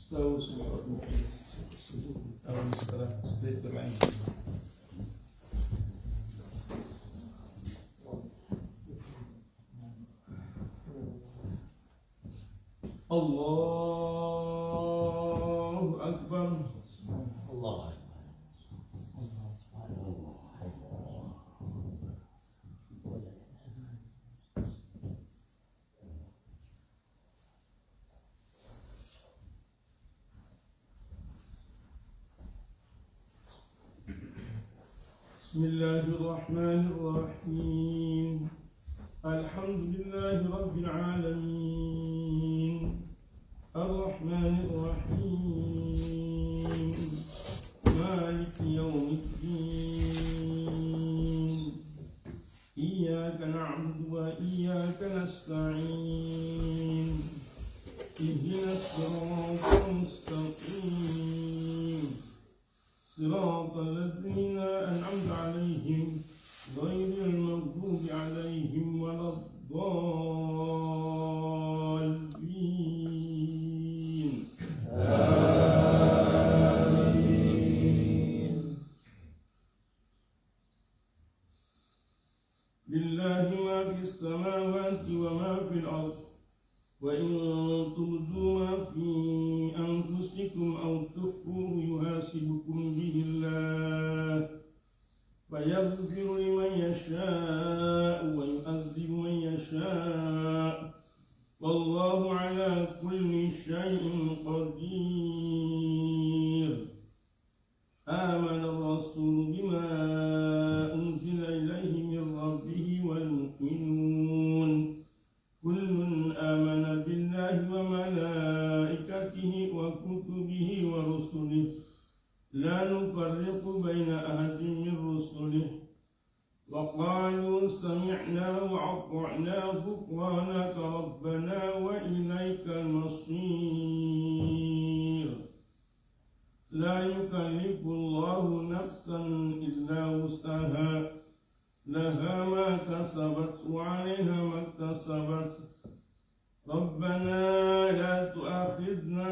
Tahu semua orang setelah state bermain. Allahu Akbar. Allah. Bismillahirrahmanirrahim. Alhamdulillahi Rabbil alamin. Ar-Rahmanir-Rahim. Maliki yawmiddin. Iyyaka na'budu wa iyyaka nasta'in. Ihdinas siratal mustaqim. صراط الذين أنعمت عليهم غير المغضوب عليهم ولا الضالين آمين. لله ما في السماوات وما في الأرض وإن تبدوا ما في أنفسكم أو تخفوه يحاسبكم به الله فيغفر لمن يشاء ويعذب من يشاء والله على كل شيء قدير. آمن الرسول بما أنزل إليه من ربه والمؤمنون كل آمن بالله وملائكته وكتبه ورسله لا نفرق بين أحد من رسله وقالوا سمعنا وأطعنا غفرانك ربنا وإليك المصير. لا يكلف الله نفسا إلا وسعها لها ما كسبت وعليها ما اكتسبت. ربنا لا تؤاخذنا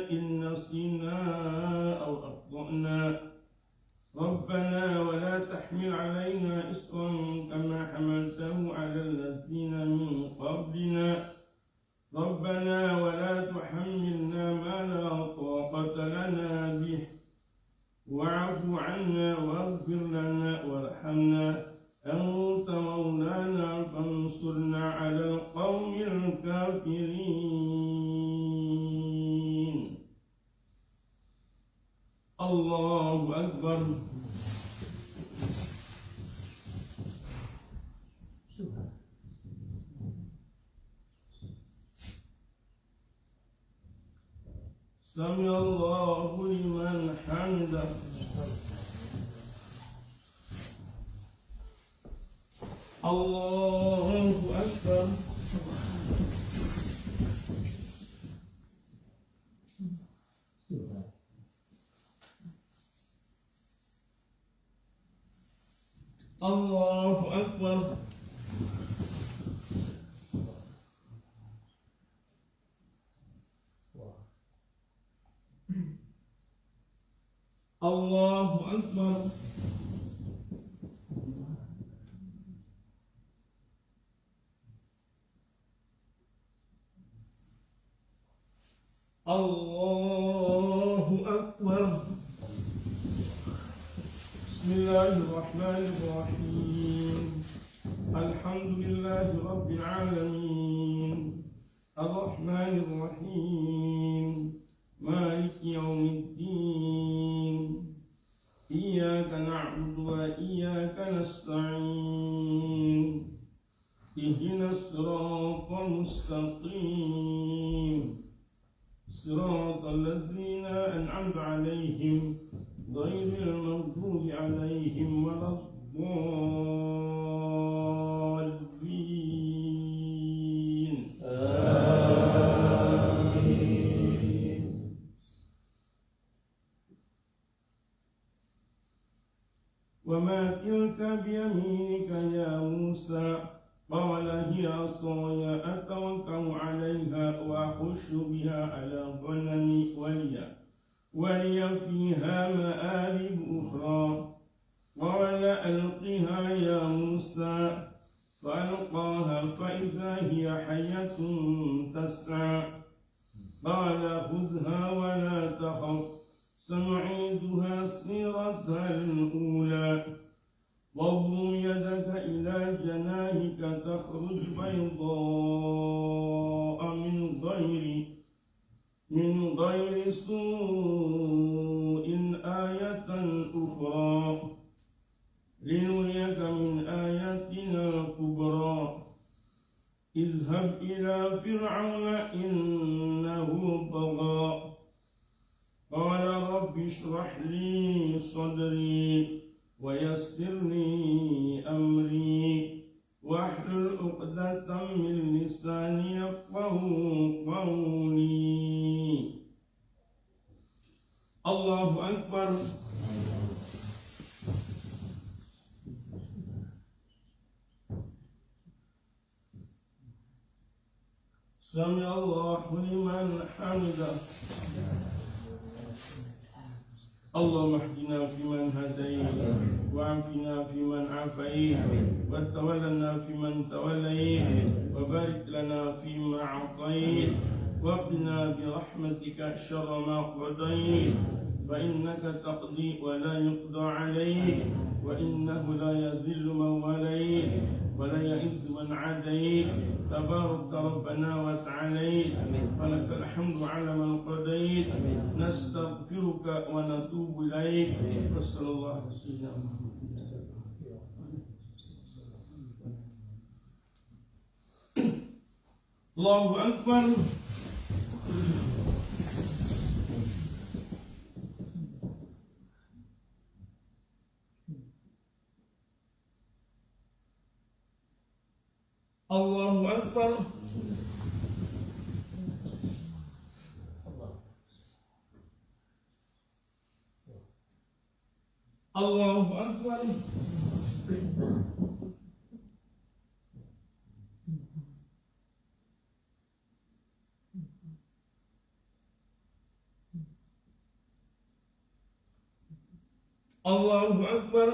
إن نسينا أو أخطأنا. ربنا ولا تحمل علينا إصرا كما حملته على الذين من قبلنا. ربنا ولا تحملنا ما لا طاقة لنا به واعف عنا واغفر لنا وارحمنا أنت مولانا فانصرنا على القوم الكافرين. الله أكبر. سمع الله لمن حمده. الله أكبر. الله أكبر. الله أكبر. الله أكبر. بسم الله الرحمن الرحيم. الحمد لله رب العالمين الرحمن الرحيم مالك يوم الدين. إياك نعبد وإياك نستعين. اهدنا الصراط المستقيم صراط الذين أنعمت عليهم غير المغضوب عليهم ولا الضالين آمين. وما تلك بيمينك يا موسى قال هي عصاي الخطايا أتوكل عليها وأخش بها على غنمي ولي فيها مآرب أخرى. قال ألقها يا موسى فألقاها فإذا هي حية تسعى. قال خذها ولا تخف سنعيدها سيرتها الأولى واضم يدك إلى جناحك تخرج بيضاء من غير سوء آية أخرى لنريك من آياتنا الكبرى. اذهب إلى فرعون إنه طغى. قال رب اشرح لي صدري ويسر لي أمري واحلل عقدة من لساني يفقهوا قولي. الله أكبر. سمع الله لمن حمده. اللهم اهدنا فيمن هديت وعافنا فيمن عافيت وتولنا فيمن توليت وبارك لنا فيما أعطيت وقنا برحمتك شر ما قضيت فإنك تقضي ولا يقضى عليك وإنه لا يذل من وليت ولا يعز من عاديت تبارك ربنا وتعاليت ولك الحمد على من قضيت. نستغفرك ونتوب إليك وصلى الله على سيدنا محمد. الله أكبر. الله أكبر. الله أكبر. الله أكبر.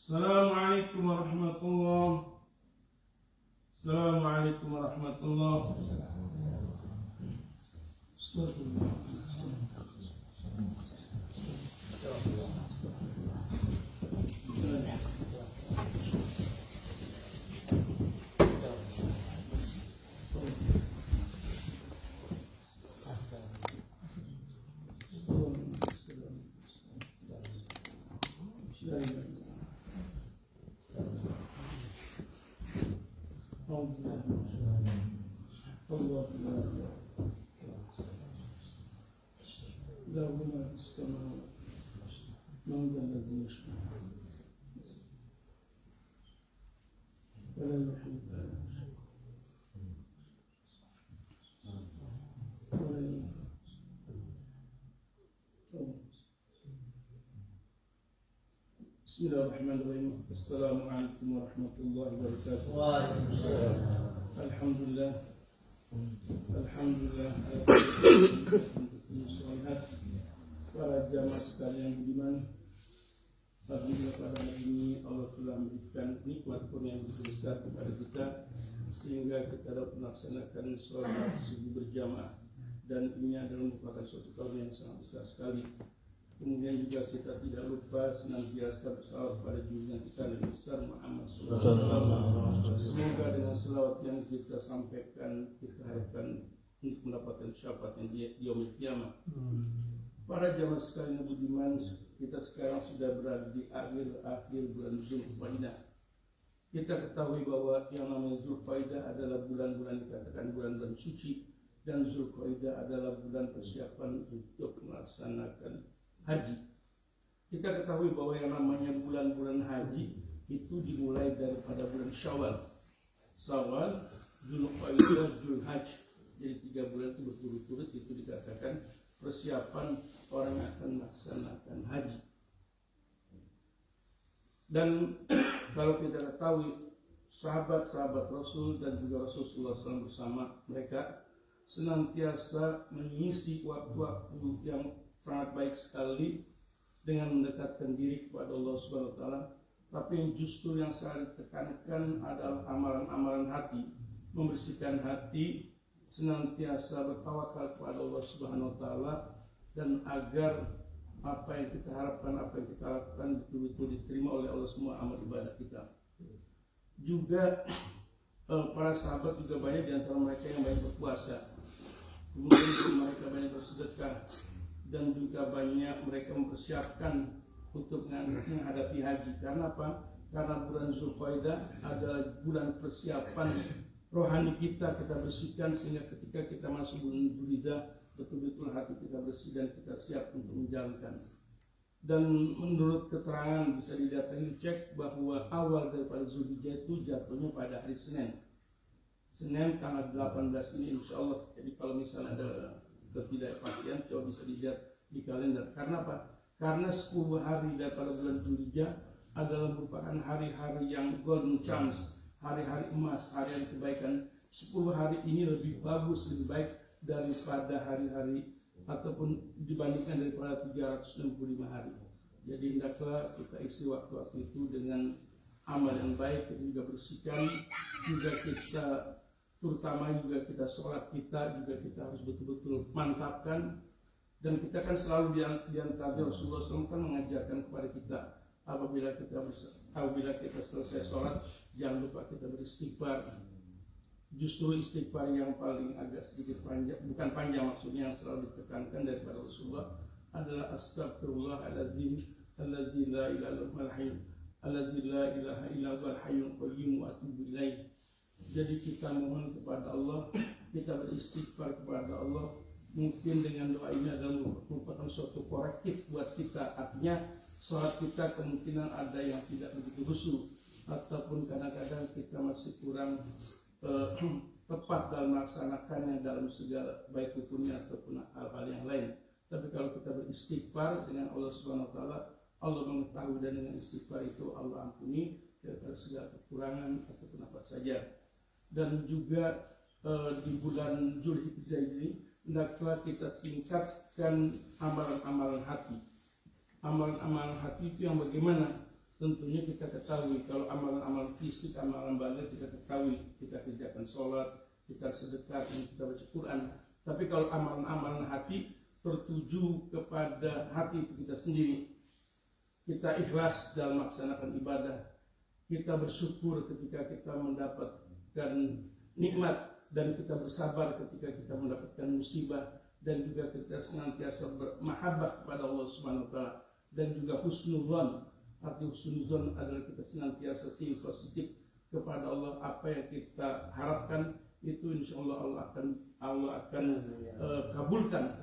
السلام عليكم ورحمة الله. السلام عليكم ورحمة الله. له ما في السماوات من ذا الذي يشفع ولا يحيط ولا ينفع. بسم الله الرحمن الرحيم. السلام عليكم ورحمة الله وبركاته. الحمد لله para jamaah sekalian budiman, alhamdulillah pada hari ini Allah telah memberikan nikmat kurnia yang besar kepada kita sehingga kita dapat melaksanakan sholat subuh berjamaah, dan ini adalah merupakan suatu karunia yang sangat besar sekali. Kemudian juga kita tidak lupa senantiasa bersalawat pada junjungan kita Nabi besar Muhammad SAW. Semoga dengan selawat yang kita sampaikan kita harapkan untuk mendapatkan syafaat yang di yaumil qiyamah. Para jamaah sekalian budiman, kita sekarang sudah berada di akhir bulan Zulqa'dah. Kita ketahui bahwa yang namanya Zulqa'dah adalah bulan-bulan dikatakan bulan-bulan suci, dan Zulqa'dah adalah bulan persiapan untuk melaksanakan haji. Kita ketahui bahwa yang namanya bulan-bulan haji itu dimulai daripada bulan Syawal, Zulqa'dah, Zulhajj. Jadi 3 bulan itu berturut-turut itu dikatakan persiapan orang yang akan melaksanakan haji. Dan kalau kita ketahui sahabat-sahabat Rasul dan juga Rasulullah SAW bersama mereka senantiasa mengisi waktu-waktu yang sangat baik sekali dengan mendekatkan diri kepada Allah Subhanahu wa taala. Tapi yang justru yang sangat ditekankan adalah amalan-amalan hati, membersihkan hati, senantiasa bertawakal kepada Allah Subhanahu wa taala, dan agar apa yang kita harapkan, apa yang kita lakukan betul-betul diterima oleh Allah semua amal ibadah kita. Juga para sahabat juga banyak di antara mereka yang banyak berpuasa. Kemudian mereka banyak bersedekah, dan juga banyak mereka mempersiapkan untuk menghadapi haji. Karena apa? Karena bulan Zulqa'dah adalah bulan persiapan rohani kita bersihkan, sehingga ketika kita masuk bulan Dzulhijjah betul-betul hati kita bersih dan kita siap untuk menjalankan. Dan menurut keterangan bisa dilihat dan dicek bahwa awal daripada Dzulhijjah itu jatuhnya pada hari Senin tanggal 18 ini insya Allah. Jadi kalau misalnya ada ketidakpastian coba bisa dilihat di kalender. Karena apa? Karena 10 hari daripada bulan Dzulhijjah adalah merupakan hari-hari yang golden chance, hari-hari emas, hari-hari kebaikan. 10 hari ini lebih bagus, lebih baik daripada hari-hari ataupun dibandingkan daripada 365 hari. Jadi hendaklah kita isi waktu-waktu itu dengan amal yang baik, kita juga bersihkan, juga kita terutama juga kita sholat kita juga kita harus betul-betul mantapkan. Dan kita kan selalu di antara Rasulullah SAW kan mengajarkan kepada kita apabila kita selesai sholat jangan lupa kita beristighfar. Justru istighfar yang paling agak sedikit panjang, bukan panjang maksudnya, yang selalu ditekankan daripada Rasulullah adalah astagfirullahaladzim alladzi la ilaha illa huwal hayyul qayyum wa atubu ilaih. Jadi kita mohon kepada Allah, kita beristighfar kepada Allah. Mungkin dengan doa ini adalah merupakan suatu korektif buat kita. Artinya sholat kita kemungkinan ada yang tidak begitu khusyuk, ataupun kadang-kadang kita masih kurang tepat dalam melaksanakannya dalam segala baik rukunnya ataupun hal-hal yang lain. Tapi kalau kita beristighfar dengan Allah Subhanahu wa taala, Allah mengetahui, dan dengan istighfar itu Allah ampuni daripada segala kekurangan ataupun apa saja. Dan juga di bulan Zulhijjah ini hendaklah kita tingkatkan amalan-amalan hati. Amalan-amalan hati itu yang bagaimana? Tentunya kita ketahui kalau amalan-amalan fisik, amalan badan kita ketahui, kita kerjakan sholat, kita sedekah, kita baca Quran. Tapi kalau amalan-amalan hati tertuju kepada hati kita sendiri, kita ikhlas dalam melaksanakan ibadah, kita bersyukur ketika kita mendapatkan nikmat, dan kita bersabar ketika kita mendapatkan musibah, dan juga kita senantiasa bermahabbah kepada Allah Subhanahu wa taala, dan juga husnuzan. Arti husnuzan adalah kita senantiasa think positif kepada Allah. Apa yang kita harapkan itu insya Allah akan kabulkan.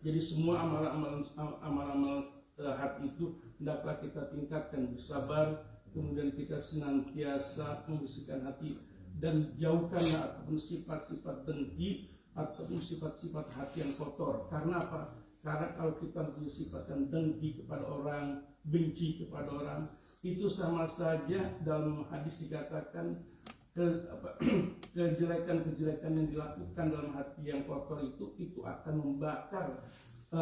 Jadi semua amalan hati itu hendaklah kita tingkatkan, bersabar, kemudian kita senantiasa membersihkan hati, dan jauhkanlah ataupun sifat-sifat dengki ataupun sifat-sifat hati yang kotor. Karena apa? Karena kalau kita bersifatkan dengki kepada orang, benci kepada orang, itu sama saja dalam hadis dikatakan kejelekan-kejelekan yang dilakukan dalam hati yang kotor itu akan membakar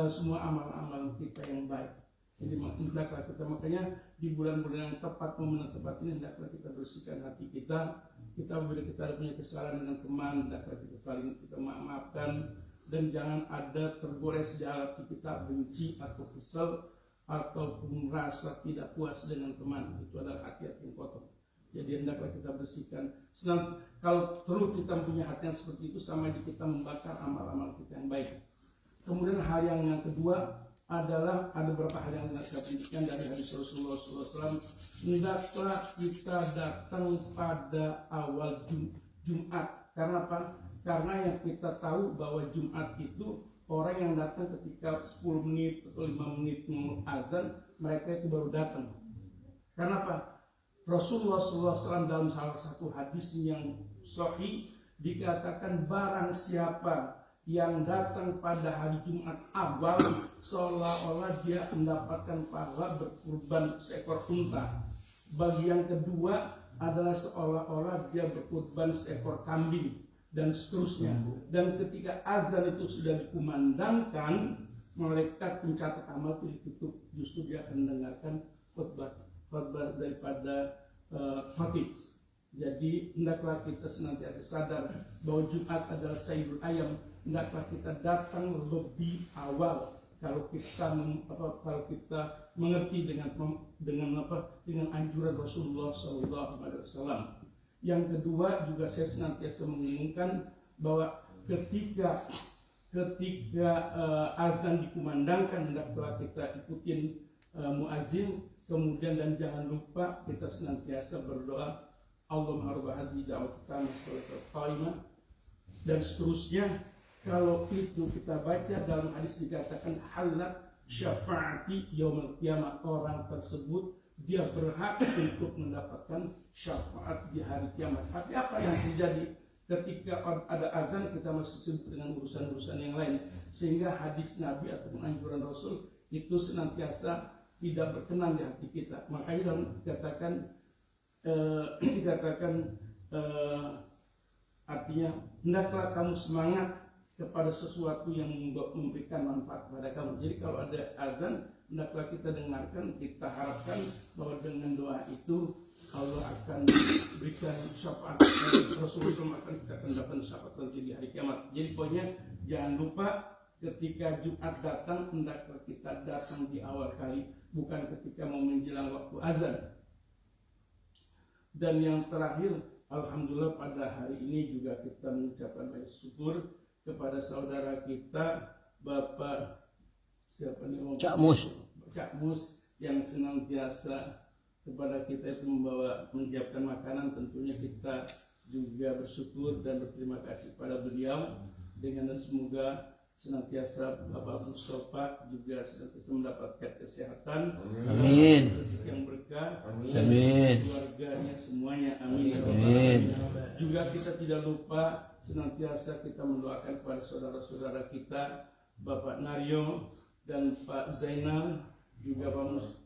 semua amal-amal kita yang baik. Jadi hendaklah kita, makanya di bulan-bulan yang tepat, momen yang tepat ini hendaklah kita bersihkan hati kita. Kita bila kita punya kesalahan dengan teman, hendaklah kita saling kita maafkan, dan jangan ada tergores di hati kita benci atau kesal ataupun rasa tidak puas dengan teman, itu adalah hati yang kotor. Jadi hendaklah kita bersihkan. Kalau terus kita punya hati yang seperti itu, sama kita membakar amal-amal kita yang baik. Kemudian hal yang kedua adalah ada beberapa hal yang kita pentingkan dari hadis Rasulullah SAW. Hendaklah kita datang pada awal Jumat. Karena apa? Karena yang kita tahu bahwa Jumat itu orang yang datang ketika 10 menit atau 5 menit azan, mereka itu baru datang. Karena apa? Rasulullah SAW dalam salah satu hadis yang sahih dikatakan barang siapa yang datang pada hari Jumat awal seolah-olah dia mendapatkan pahala berkurban seekor unta. Bagi yang kedua adalah seolah-olah dia berkurban seekor kambing dan seterusnya. Dan ketika azan itu sudah dikumandangkan, malaikat pencatat amal itu ditutup, justru dia akan mendengarkan khutbah daripada khatib. Jadi hendaklah kita senantiasa sadar bahwa Jumat adalah sayyidul ayam. Hendaklah kita datang lebih awal kalau kita mengerti dengan anjuran Rasulullah SAW. Yang kedua juga saya senantiasa mengumumkan bahwa ketika azan dikumandangkan, hendaklah kita ikutin muazin. Kemudian dan jangan lupa kita senantiasa berdoa Allahumma rabb hadhihi da'watan salatul qaimah dan seterusnya. Kalau itu kita baca dalam hadis dikatakan halat syafaati yaumil qiyamah, orang tersebut dia berhak untuk mendapatkan syafaat di hari kiamat. Tapi apa yang terjadi ketika ada azan kita masih sibuk dengan urusan-urusan yang lain, sehingga hadis Nabi atau anjuran Rasul itu senantiasa tidak berkenan di hati kita. Makanya dalam dikatakan artinya hendaklah kamu semangat kepada sesuatu yang memberikan manfaat kepada kamu. Jadi kalau ada azan, hendaklah kita dengarkan, kita harapkan bahwa dengan doa itu Allah akan berikan syafaat. Rasulullah akan kita dapat syafaat nanti di hari kiamat. Jadi pokoknya jangan lupa ketika Jumat datang, hendaklah kita datang di awal kali, bukan ketika mau menjelang waktu azan. Dan yang terakhir, alhamdulillah pada hari ini juga kita mengucapkan banyak syukur kepada saudara kita Bapak siapa nih? Cak Mus yang senantiasa kepada kita itu menyiapkan makanan. Tentunya kita juga bersyukur dan berterima kasih pada beliau, dengan semoga senantiasa Bapak Mustafa juga senantiasa mendapatkan kesehatan, amin, rezeki yang berkah, amin, keluarganya semuanya, amin. Amin. Juga kita tidak lupa senantiasa kita mendoakan kepada saudara-saudara kita Bapak Naryo dan Pak Zainal, juga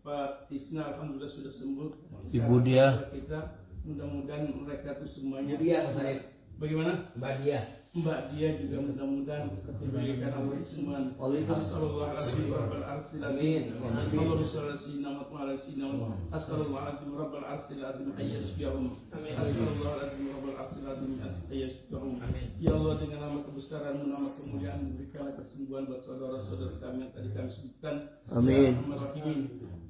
Pak Tisna, alhamdulillah sudah sembuh. Ibu dia kita mudah-mudahan mereka itu semuanya bagaimana? Mbak dia juga mudah-mudahan diberikan Allah semua. Astagfirullahaladzim Rabbal Arsyil Azim. Allahumma shalli ala sayyidina Muhammad wa ala sayyidina Muhammad. Astagfirullahaladzim Rabbal Arsyil Azim ayyashfiyahum. Astagfirullahaladzim Rabbal Arsyil Azim ayyashfiyahum. Ya Allah, dengan nama kebesaran, nama kemuliaan, berikanlah kesembuhan buat saudara-saudara kami yang tadi kami sebutkan. Amin.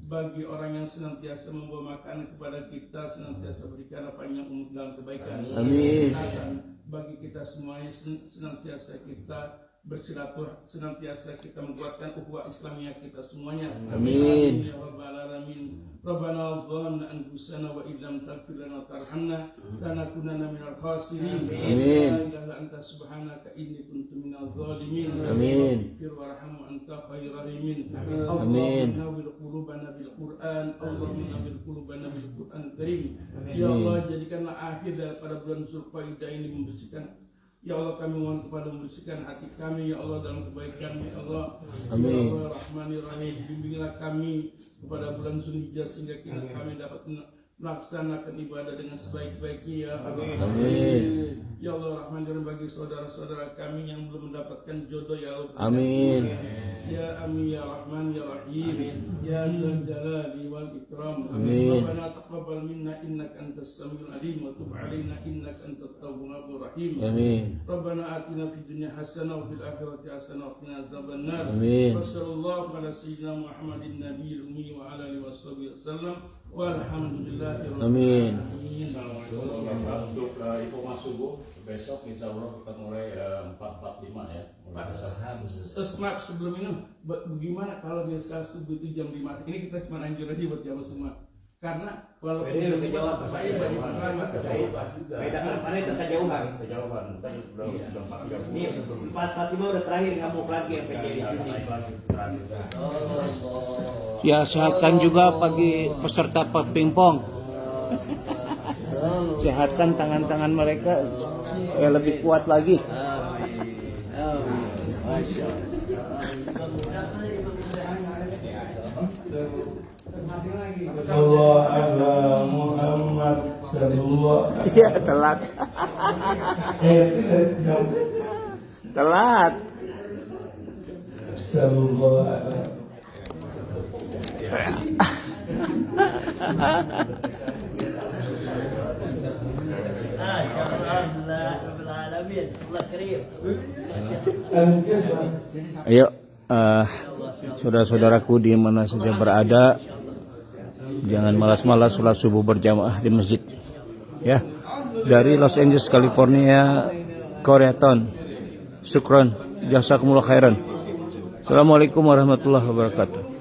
Bagi orang yang senantiasa membawa makanan kepada kita, senantiasa berikan apa yang umum dalam kebaikan. Amin. Bagi kita semuanya senantiasa kita bersilaturahmi, senantiasa kita menguatkan ukhuwah Islamiyah kita semuanya. Amin. Ya Rabbal Alamin. Rabbana dhanna anfusana wa illam taghfir lana wa tarhamna lanakunanna minal khasirin. Amin. La ilaha anta subhanaka inni kuntu minal zalimin. Amin. Ighfir warham anta khairur rahimin. Amin. Nawwir qulubana bil Qur'an. Allahumma nawwir qulubana bil Qur'an karim. Ya Allah, jadikanlah akhir daripada bulan Zulqa'dah ini membersihkan. Ya Allah, kami mohon kepada membersihkan hati kami, ya Allah, dalam kebaikan, ya Allah. Amin. Ya Allah Rahmanir Rahim, bimbinglah kami kepada bulan Zulhijjah sehingga kami dapat melaksanakan ibadah dengan sebaik-baiknya ya Allah. Amin. Ya Allah Rahman Rahim, bagi saudara-saudara kami yang belum mendapatkan jodoh ya Allah. Amin. Ya Amin ya Rahman ya Rahim. Ya Dzal Jalali wal Ikram. Amin. Rabbana taqabbal minna innaka antas samiul alim wa tub alaina innaka antat tawwabur rahim. Amin. Rabbana atina fid dunya hasanah wa fil akhirati hasanah wa qina adzabannar. Amin. Wassallallahu ala sayyidina Muhammadin nabiyil ummi wa ala alihi wasallam. Walhamdulillahirabbil Amin. Untuk informasi subuh besok insya Allah kita mulai 4:45 ya. Maaf sebelum ini, bagaimana kalau biasa subuh itu jam 5? Ini kita cuma anjur aja buat jamaah semua. Karena walaupun Ini udah kejauhan, saya banyak pengalaman. Beda kan mana itu kejauhan. Kan belum Ini 4:45 udah terakhir, nggak mau lagi MPC di Juni. Ya, sehatkan juga bagi peserta pingpong. Sehatkan tangan-tangan mereka lebih kuat lagi. Allah ala Muhammad sallallahu. Iya, telat. Telat. Sallallahu alaihi. Ayo, saudara-saudaraku di mana saja berada, jangan malas-malas sholat subuh berjamaah di masjid. Ya, dari Los Angeles, California, Koreaton. Syukron, jazakumullah khairan. Assalamualaikum warahmatullahi wabarakatuh.